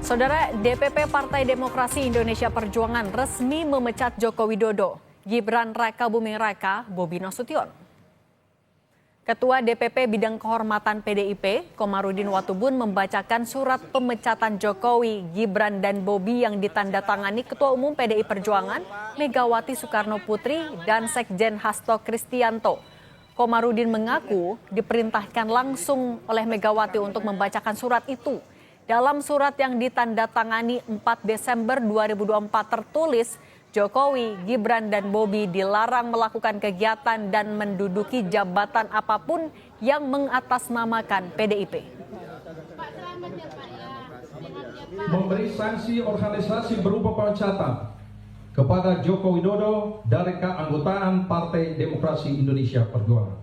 Saudara, DPP Partai Demokrasi Indonesia Perjuangan resmi memecat Joko Widodo, Gibran Rakabuming Raka, Bobi Nasution. Ketua DPP Bidang Kehormatan PDIP, Komarudin Watubun membacakan surat pemecatan Jokowi, Gibran dan Bobi yang ditandatangani Ketua Umum PDI Perjuangan, Megawati Soekarno Putri dan Sekjen Hasto Kristianto. Komarudin mengaku diperintahkan langsung oleh Megawati untuk membacakan surat itu. Dalam surat yang ditandatangani 4 Desember 2024 tertulis, Jokowi, Gibran, dan Bobi dilarang melakukan kegiatan dan menduduki jabatan apapun yang mengatasnamakan PDIP. Memberi sanksi organisasi berupa pemecatan kepada Joko Widodo dari keanggotaan Partai Demokrasi Indonesia Perjuangan.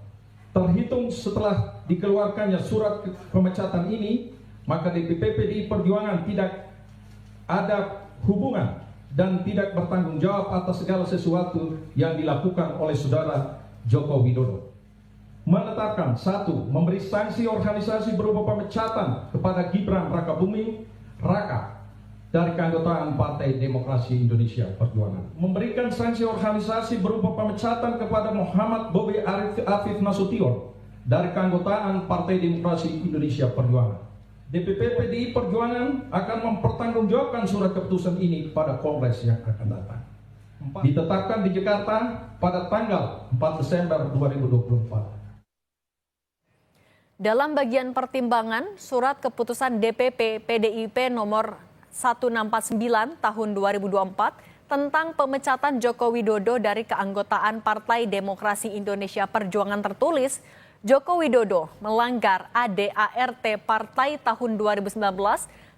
Terhitung setelah dikeluarkannya surat pemecatan ini, maka DPP PDI Perjuangan tidak ada hubungan dan tidak bertanggung jawab atas segala sesuatu yang dilakukan oleh saudara Joko Widodo. Menetapkan 1. Memberi sanksi organisasi berupa pemecatan kepada Gibran Rakabuming Raka dari keanggotaan Partai Demokrasi Indonesia Perjuangan. Memberikan sanksi organisasi berupa pemecatan kepada Muhammad Bobi Afif Nasution dari keanggotaan Partai Demokrasi Indonesia Perjuangan. DPP PDI Perjuangan akan mempertanggungjawabkan surat keputusan ini pada Kongres yang akan datang. Ditetapkan di Jakarta pada tanggal 4 Desember 2024. Dalam bagian pertimbangan, surat keputusan DPP PDIP nomor 1649 tahun 2024 tentang pemecatan Joko Widodo dari keanggotaan Partai Demokrasi Indonesia Perjuangan tertulis, Joko Widodo melanggar ADART Partai tahun 2019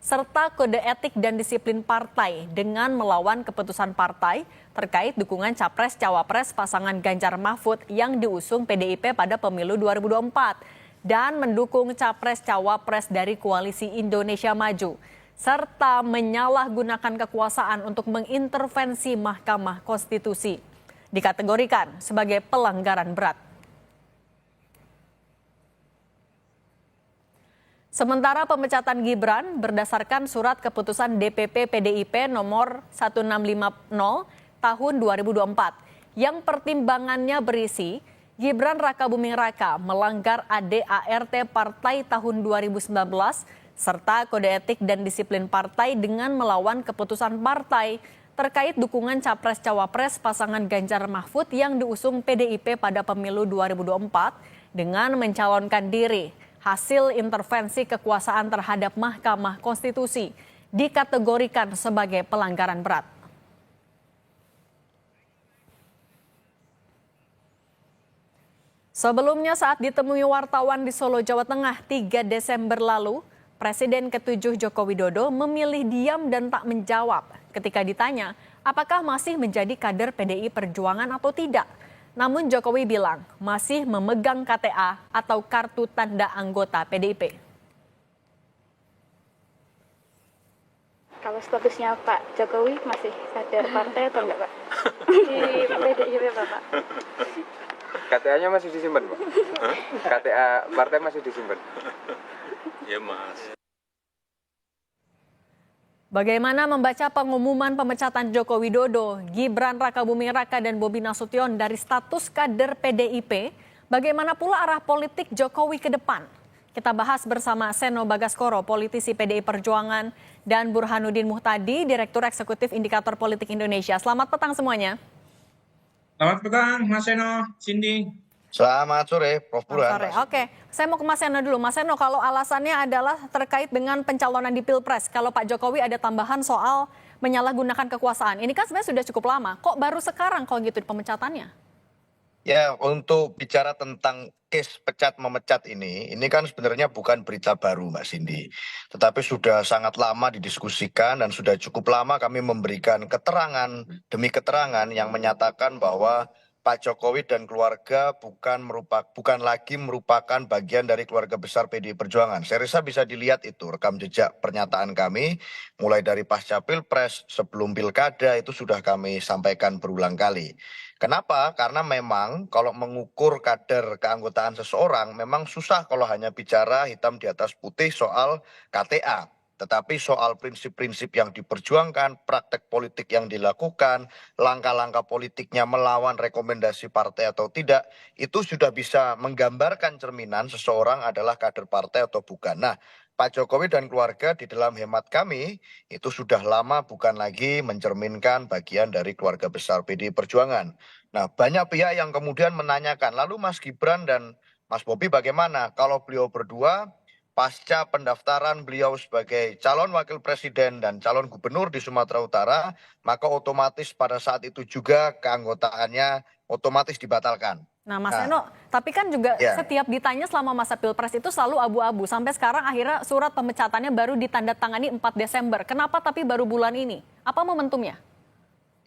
serta Kode Etik dan Disiplin Partai dengan melawan keputusan partai terkait dukungan Capres-Cawapres pasangan Ganjar Mahfud yang diusung PDIP pada pemilu 2024 dan mendukung Capres-Cawapres dari Koalisi Indonesia Maju serta menyalahgunakan kekuasaan untuk mengintervensi Mahkamah Konstitusi. Dikategorikan sebagai pelanggaran berat. Sementara pemecatan Gibran berdasarkan surat keputusan DPP PDIP nomor 1650 tahun 2024 yang pertimbangannya berisi Gibran Rakabuming Raka melanggar ADART Partai tahun 2019 serta Kode Etik dan Disiplin Partai dengan melawan keputusan partai terkait dukungan Capres-Cawapres pasangan Ganjar Mahfud yang diusung PDIP pada pemilu 2024 dengan mencalonkan diri. Hasil intervensi kekuasaan terhadap Mahkamah Konstitusi dikategorikan sebagai pelanggaran berat. Sebelumnya saat ditemui wartawan di Solo, Jawa Tengah 3 Desember lalu, Presiden ke-7 Joko Widodo memilih diam dan tak menjawab ketika ditanya apakah masih menjadi kader PDI Perjuangan atau tidak. Namun Jokowi bilang masih memegang KTA atau kartu tanda anggota PDIP. Kalau statusnya Pak Jokowi masih kader partai atau enggak Pak? Di PDIP Bapak. KTA-nya masih disimpan Pak? KTA partai masih disimpan? Ya Mas. Bagaimana membaca pengumuman pemecatan Joko Widodo, Gibran Rakabuming Raka dan Bobi Nasution dari status kader PDIP? Bagaimana pula arah politik Jokowi ke depan? Kita bahas bersama Seno Bagaskoro, politisi PDI Perjuangan, dan Burhanuddin Muhtadi, Direktur Eksekutif Indikator Politik Indonesia. Selamat petang semuanya. Selamat petang, Mas Seno, Cindy. Selamat sore, Prof. Burhan. Oke, saya mau ke Mas Seno dulu. Mas Seno, kalau alasannya adalah terkait dengan pencalonan di Pilpres, kalau Pak Jokowi ada tambahan soal menyalahgunakan kekuasaan. Ini kan sebenarnya sudah cukup lama, kok baru sekarang kalau gitu pemecatannya? Ya, untuk bicara tentang case pecat memecat ini kan sebenarnya bukan berita baru Mbak Cindy. Tetapi sudah sangat lama didiskusikan dan sudah cukup lama kami memberikan keterangan demi keterangan yang menyatakan bahwa Pak Jokowi dan keluarga bukan lagi merupakan bagian dari keluarga besar PDI Perjuangan. Saya rasa bisa dilihat itu rekam jejak pernyataan kami, mulai dari pasca Pilpres, sebelum Pilkada itu sudah kami sampaikan berulang kali. Kenapa? Karena memang kalau mengukur kader keanggotaan seseorang memang susah kalau hanya bicara hitam di atas putih soal KTA. Tetapi soal prinsip-prinsip yang diperjuangkan, praktek politik yang dilakukan, langkah-langkah politiknya melawan rekomendasi partai atau tidak, itu sudah bisa menggambarkan cerminan seseorang adalah kader partai atau bukan. Nah, Pak Jokowi dan keluarga di dalam hemat kami itu sudah lama bukan lagi mencerminkan bagian dari keluarga besar PDI Perjuangan. Nah, banyak pihak yang kemudian menanyakan, lalu Mas Gibran dan Mas Bobi bagaimana kalau beliau berdua pasca pendaftaran beliau sebagai calon wakil presiden dan calon gubernur di Sumatera Utara, maka otomatis pada saat itu juga keanggotaannya otomatis dibatalkan. Nah, Mas Nah, Eno, tapi kan juga ya. setiap ditanya selama masa Pilpres itu selalu abu-abu. Sampai sekarang akhirnya surat pemecatannya baru ditandatangani 4 Desember. Kenapa tapi baru bulan ini? Apa momentumnya?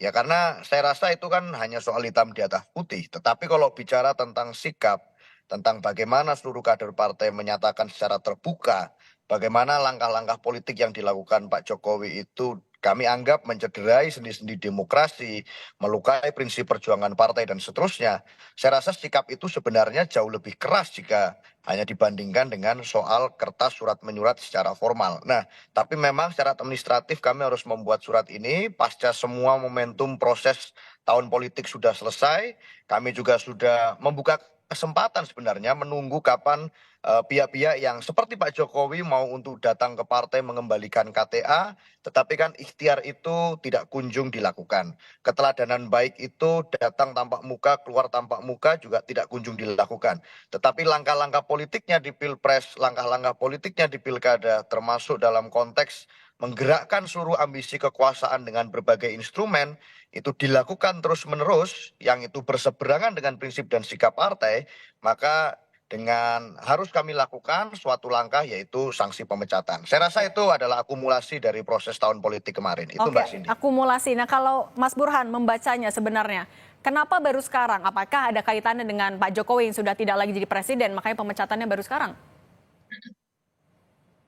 Ya karena saya rasa itu kan hanya soal hitam di atas putih. Tetapi kalau bicara tentang sikap, tentang bagaimana seluruh kader partai menyatakan secara terbuka, bagaimana langkah-langkah politik yang dilakukan Pak Jokowi itu kami anggap mencederai sendi-sendi demokrasi, melukai prinsip perjuangan partai dan seterusnya. Saya rasa sikap itu sebenarnya jauh lebih keras jika hanya dibandingkan dengan soal kertas surat menyurat secara formal. Nah, tapi memang secara administratif kami harus membuat surat ini pasca semua momentum proses tahun politik sudah selesai. Kami juga sudah membuka kesempatan sebenarnya menunggu kapan pihak-pihak yang seperti Pak Jokowi mau untuk datang ke partai mengembalikan KTA, tetapi kan ikhtiar itu tidak kunjung dilakukan. Keteladanan baik itu datang tanpa muka, keluar tanpa muka juga tidak kunjung dilakukan. Tetapi langkah-langkah politiknya di Pilpres, langkah-langkah politiknya di Pilkada, termasuk dalam konteks menggerakkan seluruh ambisi kekuasaan dengan berbagai instrumen, itu dilakukan terus-menerus, yang itu berseberangan dengan prinsip dan sikap partai, maka dengan harus kami lakukan suatu langkah yaitu sanksi pemecatan. Saya rasa itu adalah akumulasi dari proses tahun politik kemarin. Itu Mbak Cindy. Akumulasi. Nah, kalau Mas Burhan membacanya sebenarnya, kenapa baru sekarang? Apakah ada kaitannya dengan Pak Jokowi yang sudah tidak lagi jadi presiden, makanya pemecatannya baru sekarang?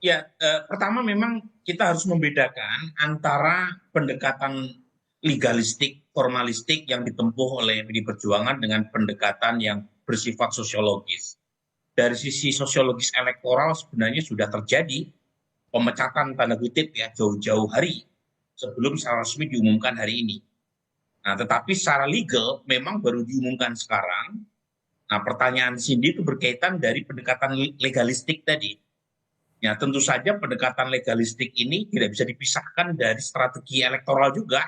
Ya, pertama memang kita harus membedakan antara pendekatan legalistik, formalistik yang ditempuh oleh PDI Perjuangan dengan pendekatan yang bersifat sosiologis. Dari sisi sosiologis elektoral sebenarnya sudah terjadi pemecatan tanda kutip ya jauh-jauh hari sebelum secara resmi diumumkan hari ini. Nah, tetapi secara legal memang baru diumumkan sekarang. Nah, pertanyaan Cindy itu berkaitan dari pendekatan legalistik tadi. Ya, tentu saja pendekatan legalistik ini tidak bisa dipisahkan dari strategi elektoral juga.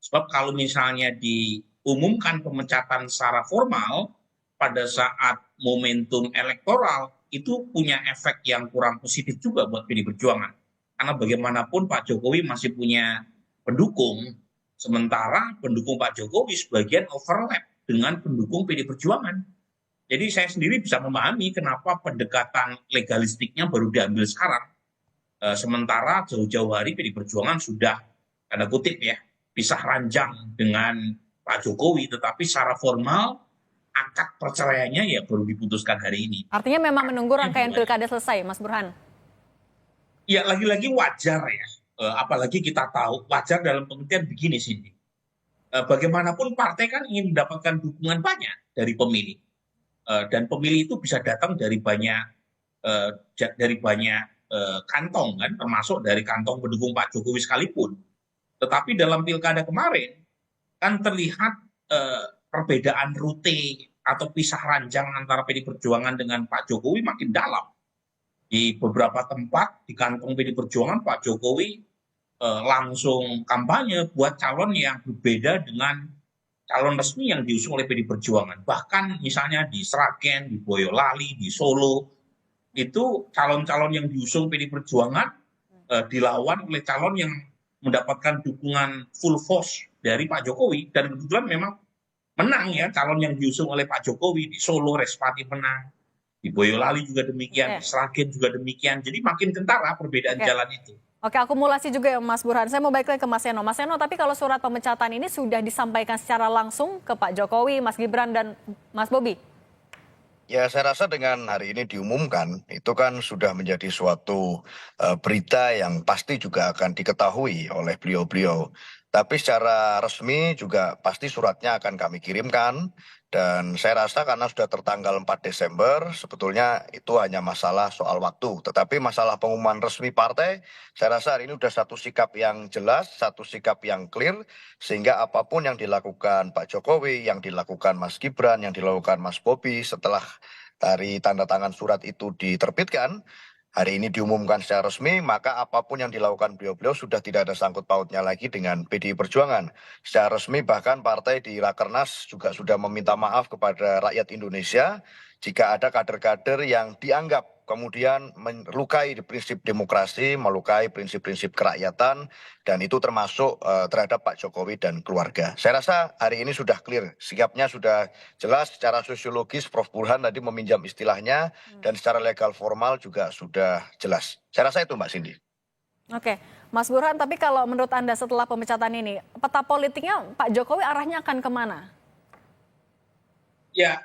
Sebab kalau misalnya diumumkan pemecatan secara formal pada saat momentum elektoral, itu punya efek yang kurang positif juga buat PDI Perjuangan. Karena bagaimanapun Pak Jokowi masih punya pendukung, sementara pendukung Pak Jokowi sebagian overlap dengan pendukung PDI Perjuangan. Jadi saya sendiri bisa memahami kenapa pendekatan legalistiknya baru diambil sekarang. Sementara jauh-jauh hari PDI Perjuangan sudah, tanda kutip ya, pisah ranjang dengan Pak Jokowi, tetapi secara formal akad perceraiannya ya baru diputuskan hari ini. Artinya memang menunggu rangkaian pilkada selesai, Mas Burhan? Ya, lagi-lagi wajar ya. Apalagi kita tahu, wajar dalam pengertian begini, Cindy. Bagaimanapun partai kan ingin mendapatkan dukungan banyak dari pemilih. Dan pemilih itu bisa datang dari banyak kantong kan, termasuk dari kantong pendukung Pak Jokowi sekalipun. Tetapi dalam pilkada kemarin kan terlihat perbedaan rute atau pisah ranjang antara PDI Perjuangan dengan Pak Jokowi makin dalam. Di beberapa tempat di kantong PDI Perjuangan Pak Jokowi langsung kampanye buat calon yang berbeda dengan calon resmi yang diusung oleh PDI Perjuangan. Bahkan misalnya di Sragen, di Boyolali, di Solo, itu calon-calon yang diusung PDI Perjuangan dilawan oleh calon yang mendapatkan dukungan full force dari Pak Jokowi. Dan kebetulan memang menang ya calon yang diusung oleh Pak Jokowi. Di Solo Respati menang, di Boyolali juga demikian, di Sragen juga demikian. Jadi makin kentara perbedaan jalan itu. Oke, akumulasi juga ya Mas Burhan. Saya mau balik lagi ke Mas Eno. Mas Eno, tapi kalau surat pemecatan ini sudah disampaikan secara langsung ke Pak Jokowi, Mas Gibran, dan Mas Bobi? Ya, saya rasa dengan hari ini diumumkan, itu kan sudah menjadi suatu berita yang pasti juga akan diketahui oleh beliau-beliau. Tapi secara resmi juga pasti suratnya akan kami kirimkan. Dan saya rasa karena sudah tertanggal 4 Desember, sebetulnya itu hanya masalah soal waktu. Tetapi masalah pengumuman resmi partai, saya rasa hari ini sudah satu sikap yang jelas, satu sikap yang clear, sehingga apapun yang dilakukan Pak Jokowi, yang dilakukan Mas Gibran, yang dilakukan Mas Bobi setelah dari tanda tangan surat itu diterbitkan, hari ini diumumkan secara resmi, maka apapun yang dilakukan beliau-beliau sudah tidak ada sangkut pautnya lagi dengan PDI Perjuangan. Secara resmi bahkan partai di Rakernas juga sudah meminta maaf kepada rakyat Indonesia jika ada kader-kader yang dianggap kemudian melukai prinsip demokrasi, melukai prinsip-prinsip kerakyatan, dan itu termasuk terhadap Pak Jokowi dan keluarga. Saya rasa hari ini sudah clear, sikapnya sudah jelas secara sosiologis, Prof. Burhan tadi meminjam istilahnya, dan secara legal formal juga sudah jelas. Saya rasa itu Mbak Cindy. Oke, Mas Burhan, tapi kalau menurut Anda setelah pemecatan ini, peta politiknya Pak Jokowi arahnya akan kemana? Ya,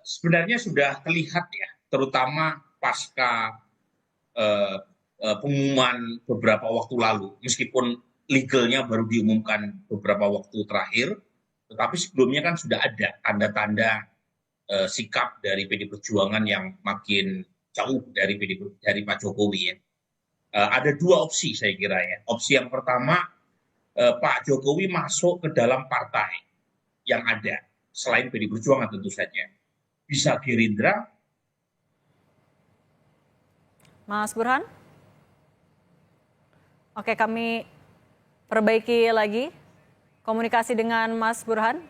sebenarnya sudah terlihat ya, terutama pasca pengumuman beberapa waktu lalu, meskipun legalnya baru diumumkan beberapa waktu terakhir, tetapi sebelumnya kan sudah ada tanda-tanda sikap dari PD Perjuangan yang makin jauh dari Pak Jokowi ya. Ada dua opsi saya kira ya. Opsi yang pertama, Pak Jokowi masuk ke dalam partai yang ada selain PD Perjuangan tentu saja. Bisa Gerindra. Mas Burhan? Oke, kami perbaiki lagi komunikasi dengan Mas Burhan.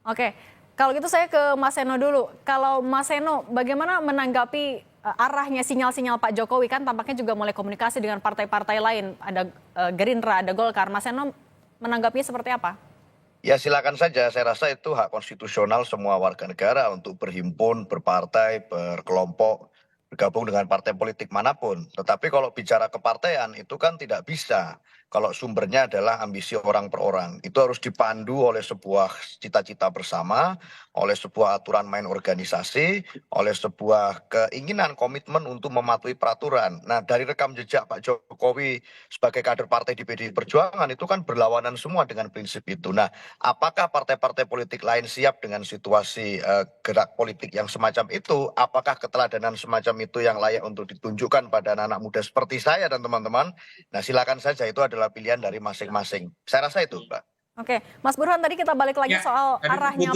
Oke, kalau gitu saya ke Mas Seno dulu. Kalau Mas Seno, bagaimana menanggapi arahnya sinyal-sinyal Pak Jokowi? Kan tampaknya juga mulai komunikasi dengan partai-partai lain. Ada Gerindra, ada Golkar. Mas Seno menanggapinya seperti apa? Ya silakan saja, saya rasa itu hak konstitusional semua warga negara untuk berhimpun, berpartai, berkelompok, bergabung dengan partai politik manapun. Tetapi kalau bicara kepartaian itu kan tidak bisa. Kalau sumbernya adalah ambisi orang per orang. Itu harus dipandu oleh sebuah cita-cita bersama, oleh sebuah aturan main organisasi, oleh sebuah keinginan, komitmen untuk mematuhi peraturan. Nah, dari rekam jejak Pak Jokowi sebagai kader partai di PDI Perjuangan itu kan berlawanan semua dengan prinsip itu. Nah, apakah partai-partai politik lain siap dengan situasi gerak politik yang semacam itu? Apakah keteladanan semacam itu yang layak untuk ditunjukkan pada anak-anak muda seperti saya dan teman-teman? Nah, silakan saja, itu adalah pilihan dari masing-masing. Saya rasa itu, Mbak. Oke, Mas Burhan, tadi kita balik lagi soal arahnya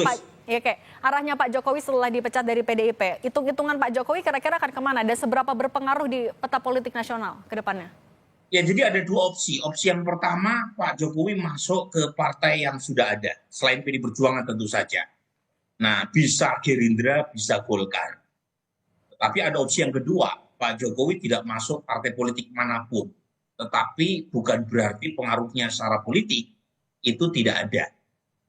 arahnya Pak Jokowi setelah dipecat dari PDIP. Hitung-hitungan Pak Jokowi kira-kira akan kemana dan seberapa berpengaruh di peta politik nasional ke depannya? Ya, jadi ada dua opsi. Opsi yang pertama, Pak Jokowi masuk ke partai yang sudah ada, selain PD Perjuangan tentu saja. Nah, bisa Gerindra, bisa Golkar. Tapi ada opsi yang kedua, Pak Jokowi tidak masuk partai politik manapun. Tetapi bukan berarti pengaruhnya secara politik itu tidak ada.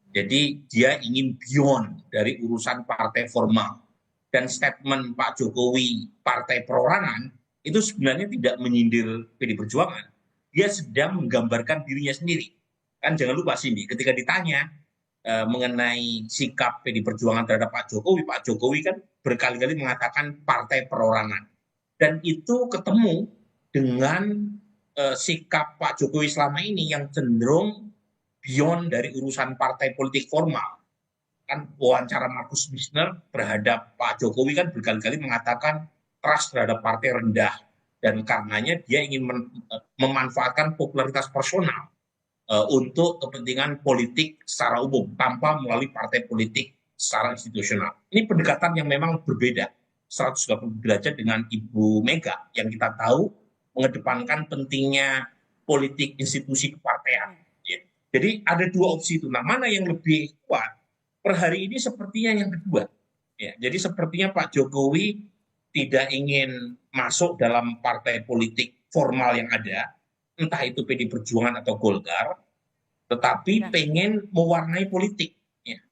Jadi dia ingin beyond dari urusan partai formal. Dan statement Pak Jokowi partai perorangan itu sebenarnya tidak menyindir PD Perjuangan. Dia sedang menggambarkan dirinya sendiri. Kan jangan lupa Cindy, ketika ditanya mengenai sikap PD Perjuangan terhadap Pak Jokowi kan berkali-kali mengatakan partai perorangan. Dan itu ketemu dengan sikap Pak Jokowi selama ini yang cenderung beyond dari urusan partai politik formal. Kan wawancara Markus Missner terhadap Pak Jokowi kan berkali-kali mengatakan trust terhadap partai rendah. Dan karenanya dia ingin memanfaatkan popularitas personal untuk kepentingan politik secara umum tanpa melalui partai politik secara institusional. Ini pendekatan yang memang berbeda 180 derajat dengan Ibu Mega yang kita tahu mengedepankan pentingnya politik institusi kepartean. Ya. Jadi ada dua opsi itu. Nah, mana yang lebih kuat? Per hari ini sepertinya yang kedua. Ya, jadi sepertinya Pak Jokowi tidak ingin masuk dalam partai politik formal yang ada, entah itu PD Perjuangan atau Golkar, tetapi pengen mewarnai politik. Ya.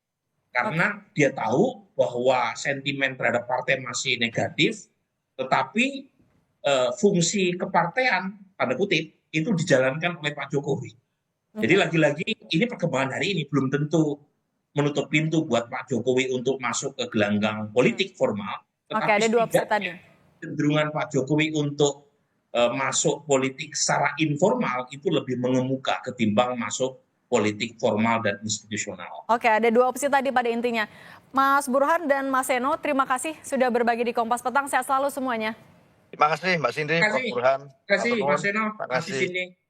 Karena dia tahu bahwa sentimen terhadap partai masih negatif, tetapi fungsi kepartean, tanda kutip, itu dijalankan oleh Pak Jokowi. Jadi lagi-lagi ini perkembangan hari ini belum tentu menutup pintu buat Pak Jokowi untuk masuk ke gelanggang politik formal. Oke, ada dua opsi tadi. Cenderungan Pak Jokowi untuk masuk politik secara informal itu lebih mengemuka ketimbang masuk politik formal dan institusional. Oke, ada dua opsi tadi pada intinya. Mas Burhan dan Mas Seno, terima kasih sudah berbagi di Kompas Petang. Sehat selalu semuanya. Terima kasih Mbak Cindy, Prof. Burhan. Terima kasih Mas Seno, Terima Mas kasih. Cindy.